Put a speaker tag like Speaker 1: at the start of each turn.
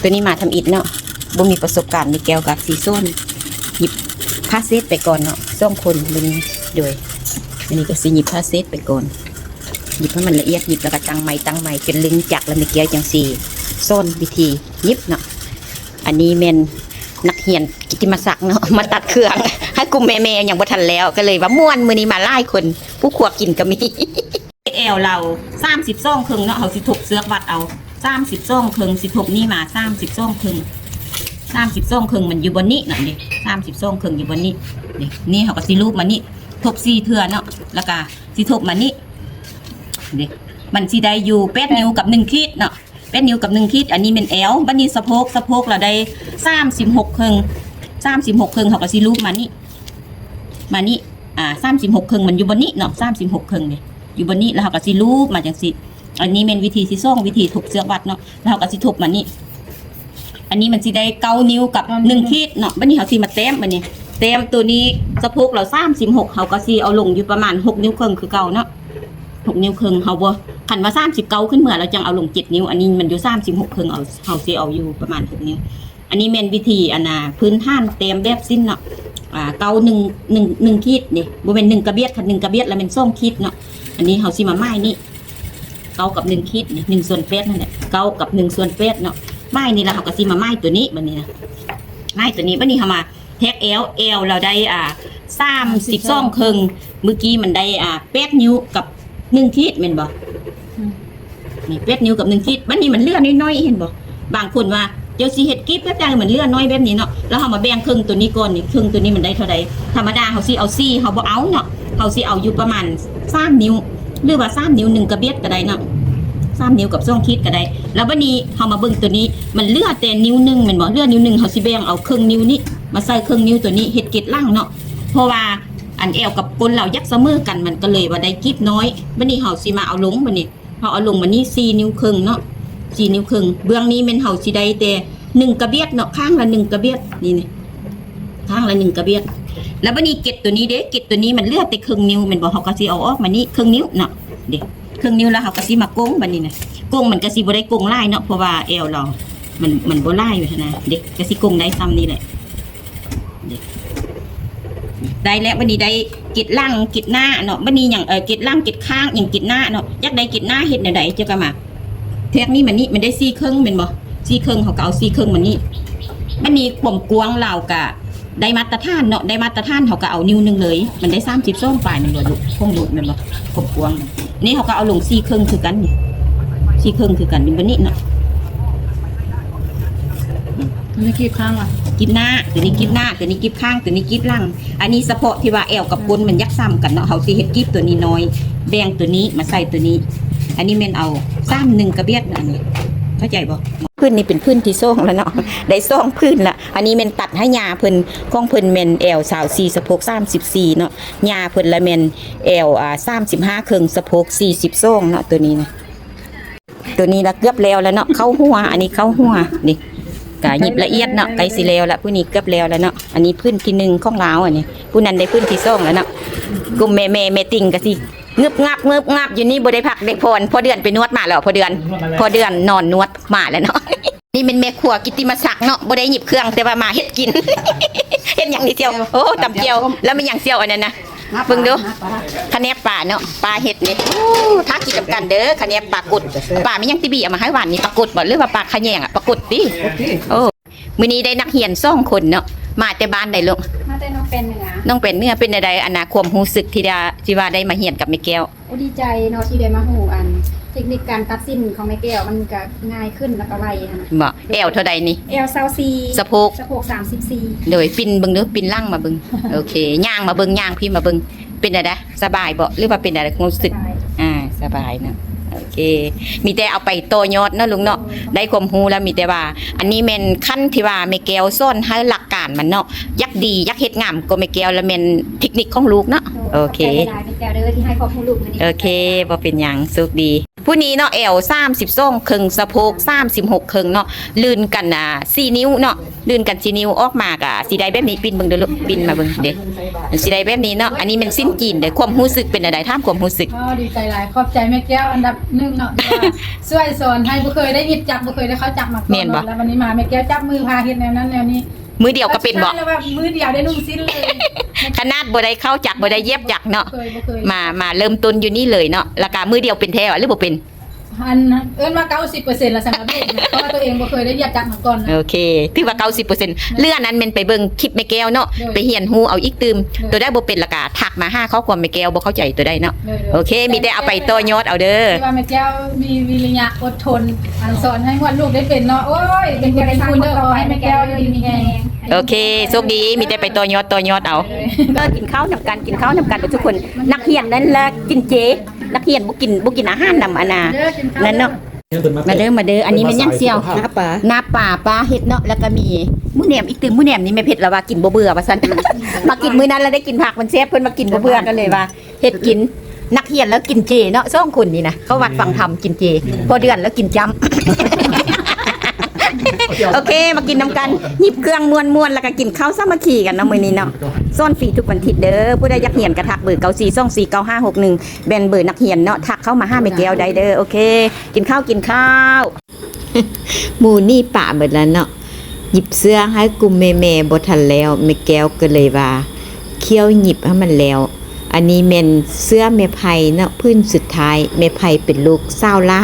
Speaker 1: ตัวนี้มาทำอิฐเนาะบ่มีประสบการณ์ในแก้วกับสีส้นหยิบผ้าเซตไปก่อนเนาะส่งคนมึงโดยอันนี้ก็สิหยิบผ้าเซตไปก่อนหยิบให้มันละเอียดหยิบแล้วก็ตั้งไม้จนลึงจักแล้วในแก้วจังสีส้นวิธีหยิบเนาะอันนี้เมนนักเรียนกิตติมศักดิ์เนาะมาตัดเครื่องให้กลุ่มแม่ๆอย่างบ่ทันแล้วก็เลยว่าม่วนมื้อนี้มาไล่คนผู้ขวกินก็มีแอลเรา30ซ่องครึ่งเนาะเฮาสิถกเสือกวัดเอา30ซ่องครึ่งสิถกนี่มา30ซ่องครึ่ง30ซ่องครึ่งมันอยู่บนนี้น่ะนี่30ซ่องครึ่งอยู่บนนี้นี่เฮาก็สิรูปมานี่ทบ4เทื่อเนาะแล้วก็สิทบมานี่นี่มันสิได้อยู่8นิ้วกับ1ขีดเนาะ8นิ้วกับ1ขีดอันนี้เป็นแอลบัดนี้สะโพกเราได้36ครึ่ง36ครึ่งเฮาก็สิรูปมานี่36ครึ่งมันอยู่บนนี้เนาะ36ครึ่งนี่อยู่บนนี้แล้วเราก็สิรูปมาจังสิอันนี้เป็นวิธีที่ส่งวิธีถกเสือกวัดเนาะแล้วเราก็สิถกมานี่อันนี้มันสิได้9นิ้วกับ1ขีดเนาะบัดนี้เฮาสิมาเต็มบัดนี้เต็มตัวนี้สะโพกเรา36เฮาก็สิเอาลงอยู่ประมาณ6นิ้วครึ่งคือเก่าเนาะ6นิ้วครึ่งเฮาบ่คันว่า39ขึ้นเมื่อเราจังเอาลง7นิ้วอันนี้มันอยู่36ครึ่งเอาเฮาสิเอาอยู่ประมาณ6นิ้วอันนี้แม่นวิธีอันน่ะพื้นฐานเต็มแบบสิ้นเนาะเกา1ขีดนี่บ่แม่น1กระเบียดคัน1กระเบียดแล้วมัน2ขีดเนาะอันนี้เฮาสิมาไม้นี่เกากับ1ขีดนี่1/8นั่นแหละเกากับ1/8เนาะไม้นี่แล้วเฮาก็สิมาไม้ตัวนี้บัดนี้นะไม้ตัวนี้บัดนี้เฮามาแท็กเอลเราได้32ครึ่งเมื่อกี้มันได้8นิ้วกับ1ขีดแม่นบ่นี่8นิ้วกับ1ขีดบัดนี้มันเลื่อนน้อยๆเห็นบ่บางคนว่าเดี๋ยวสิเฮ็ดกิ๊บแล้วจังมันเลื่อนน้อยแบบนี้เนาะแล้วเฮามาแบ่งครึ่งตัวนี้ก่อนนี่ครึ่งตัวนี้มันได้เท่าใดธรรมดาเฮาสิเอา4เฮาบ่เอาเนาะเฮาสิเอาอยู่ประมาณ3นิ้วหรือว่า3นิ้ว1กระเบียดก็ได้เนาะ3นิ้วกับ2ขีดก็ได้แล้วบัดนี้เฮามาเบิ่งตัวนี้มันเลื่อแต่นิ้วนึงแม่นบ่เลื่อนิ้วนึงเฮาสิแบ่งเอาครึ่งนิ้วนี้มาใส่ครึ่งนิ้วตัวนี้เฮ็ดเกล็ดล่างเนาะเพราะว่าอันแอวกับก้นเรายักเสมอกันมันก็เลยว่าได้กิ๊บน้อยบัดนี้เฮาสิมาเอาลงบัดนี้เฮาเอาลงบัดนี้4นิ้วครึ่งเนาะ4นิ้วครึ่งเบื้องนี้แม่นเฮาสิได้แต่1กระเบียดเนาะข้างละ1กระเบียดนี่ข้างละ1กระเบียดแล้วบัดนี้เกล็ดตัวนี้เด้เกล็ดตัวนี้มันเลือดแต่ครึ่งนิ้วแม่นบ่เฮาก็สิเอาออกมานี่ครึ่งนิ้วเนาะเด้ครึ่งนิ้วแล้วเฮาก็สิมาโกงบัดนี้นะโกงมันก็สิบ่ได้โกงลายเนาะเพราะว่าแอวเรามันบ่ลายอยู่นะเด็กก็สิโกงได้ซ้ำนี่แหละได้แล้วบัดนี้ได้เกล็ดล่างเกล็ดหน้าเนาะบัดนี้หยังเกล็ดล่างเกล็ดข้างหยังเกล็ดหน้าเนาะอยากได้เกล็ดหน้าเฮ็ดแนวใดเจ้าก็มาแทกนี้มันนี่มันได้4ครึ่งแม่นบ่4ครึ่งเฮาก็เอา4ครึ่งมันนี่บัดนี้ความกว้างเราก็ได้มาตรฐานเนาะได้มาตรฐานเขาก็เอานิ้วนึงเลยมันได้30ซ่องปลายมันบ่ลูกคงดูดแม่นบ่ความกว้างนี่เขาก็เอาลง4ครึ่งคือกันนี่4ครึ่งคือกันนี่บัดนี้เนาะ
Speaker 2: มันจะกีบข้างอ่ะ
Speaker 1: กีบหน้าตัวนี้กีบหน้าตัวนี้กีบข้างตัวนี้กีบหลังอันนี้เฉพาะที่ว่าแอวกับก้นมันยักซ้ำกันเนาะเขาสิเฮ็ดกีบตัวนี้น้อยแบ่งตัวนี้มาใส่ตัวนี้อันนี้แม่นเอา1กระเบียดอันนี้เข้าใจบ่พื้นนี่เป็นพื้นที่ซ่องแล้วเนาะได้ซ่องพื้นละอันนี้แม่นตัดให้ยาเพิ่นของเพิ่นแม่นแอล24สะโพก34เนาะยาเพิ่นละแม่นแอล35ครึ่งสะโพก40ซ่องเนาะตัวนี้นะตัวนี้ละเกือบแล้วเนาะเข้าหัวอันนี้เข้าหัวนี่กะหยิบละเอียดเนาะไกสิแล้วละผู้นี้เกือบแล้วเนาะอันนี้พื้นที่1ของลาวอันนี้ผู้นั้นได้พื้นที่ซ่องแล้วเนาะกลุ่มแม่ติ่งก็สิงึบงับอยู่นี่บ่ได้พักได้พรพอเดือนไปนวดมาแล้วพอเดือนนอนนวดมาแล้วเนาะนี่เป็นแม่ครัวกิตติมศักดิ์เนาะบ่ได้หยิบเครื่องแต่ว่ามาเฮ็ดกิน เฮ็ดหยังนี่เจียวโอ้ตำเจียวแล้วมันหยังเจียวอันนั้นนะเบิ่งดูคะแนนปลาเนาะปลาเฮ็ดนี่ถ้ากินกับกันเด้อคะแนนปลากุดปลามีหยังติบีเอามาให้หวานนี่ปลากุดบ่หรือว่าปลาขะแยงอ่ะปลากุดติโอ้มื้อนี้ได้นักเรียน2คนเนาะมาแต่บ้านใดลูก
Speaker 2: มาแต่น้องเป็น
Speaker 1: เนื้อเป็นใดอนาความรู้สึกที่ว่าได้มาเรียนกับแม่แก้ว
Speaker 2: โอ้ดีใจเนาะที่ได้มาฮู้เทคนิคการตัดสินของแม่แก้วมันก็ง่ายขึ้นแล้วก็ไวนะ
Speaker 1: บ่แอวเท่าใดนี่
Speaker 2: แอล24
Speaker 1: สะโพก
Speaker 2: 34
Speaker 1: โดยปิ่นเบิ่งเด้อปิ่นล่างมาเบิ่งโอเคย่างมาเบิ่งย่างพี่มาเบิ่งเป็นอะไรสบายบ่หรือว่าเป็นอะไรความรู้สึกสบายนะโอเคมีแต่เอาไปโตยอดเนาะลุงเนาะได้ความรู้แล้วมีแต่ว่าอันนี้แม่นขั้นที่ว่าแม่แก้วสอนให้หลักการมันเนาะยักดียักเฮ็ดงามก็แม่แก้วแล้วแม่นเทคนิคของลูกเนาะโอเค
Speaker 2: แม่แก้วเด้อที่ให้ความรู้ลูก
Speaker 1: โอเคบ่เป็นหยังสุขดี ผู้นี้เนาะแอล32ครึ่งสะโพก36ครึ่งเนาะลื่นกัน4นิ้วเนาะลื่นกัน4นิ้วออกมากะสิได้แบบนี้ปินเบิ่งเด้อลูกปินมาเบิ่งเด้สิได้แบบนี้เนาะอันนี้มันสิ้นจีนเด้ความรู้สึกเป็นอะไรถามความรู้สึก
Speaker 2: ดีใจหลายขอบใจแม่แก้วอันดับหนึ่งเนาะที่ว่าช่วยสอนให้บ่เคยได้หยิบจับบ่เคยได้เขาจับมาก่อนเนาะแล้ววันนี้มาแม่แก้วจับมือพาเฮ็ดแนวนั้นแนวนี้
Speaker 1: มือเดียวก็เป็นบ่
Speaker 2: แล้วว่ามือเดียวได้นุ่งสิ้นเลย
Speaker 1: ขนาดบ่ได้เข้าจักบ่ได้เย็บจักเนาะ
Speaker 2: บ่เคย
Speaker 1: มาเริ่มต้นอยู่นี่เลยเนาะราคามือเดียวเป็นแท้หรือบ่เป็น
Speaker 2: อันเอิ้นว่า 90% ละสำหรับเด็กนะเพราะว่าตัวเองบ่เคยได้เหยียบจักรมาก่อนนะ
Speaker 1: โอเคถือว่า 90%เรื่องนั้นมันไปเบิ่งคลิปแม่แก้วเนาะไปเฮียนฮู้เอาอีกตืมตัวได้บ่เป็นราคาทักมาหาข้อความแม่แก้วบ่เข้าใจตัวได้เนาะโอเคมีแต่เอาไปต่อยอดเอาเด้อ
Speaker 2: ที่ว่าแม่แก้วมีวิริยะอดทนอันสอนให้ลูกได้เป็นเนาะโอ้ยเป็นบุญเป็นคุณเด้อขอให้แม่แก้วดีมีแรง
Speaker 1: โอเคโชคดีมีแต่ไปต่อยอดเอาก็กินข้าวนำกันทุกคนนักเรียนนั้นละกินเจนักเรียนบ่กินอาหารนำอานานั่นเนาะมาเด้ออันนี้มันยังเซียวหน้าป่าปลาเฮ็ดเนาะแล้วก็มีหมูแหนมอีกตึงหมูแหนมนี่แม่เผ็ดแล้วว่ากินบ่เบื่อว่าซั่น มากินมื้อนั้นแล้วได้กินผักมันแซ่บเพิ่นมากินบ่เบื่อกันเลยว่าเฮ็ดกินนักเรียนแล้วกินเจเนาะ2คนนี่นะเขาวัดฟังธรรมกินเจพอเดือนแล้วกินจ้ำ โอเคมากินน้ำกันหยิบเครื่องม้วนๆแล้วก็กินข้าวสามัคคีกันเนาะมื้อนี้เนาะซ่อนฟรีทุกวันอาทิตย์เด้อผู้ใดอยากเรียนกระทักเบอร์94249561แบนเบอร์นักเรียนเนาะทักเข้ามาหาแม่แก้วได้เด้อโอเคกินข้าว หมู่นี่ปะเบิดแล้วเนาะหยิบเสื้อให้กลุ่มแม่ๆบ่ทันแล้วแม่แก้วก็เลยว่าเคี้ยวหยิบให้มันแล้วอันนี้แม่นเสื้อแม่ไผเนาะพื้นสุดท้ายแม่ไผเป็นลูกสาวล่า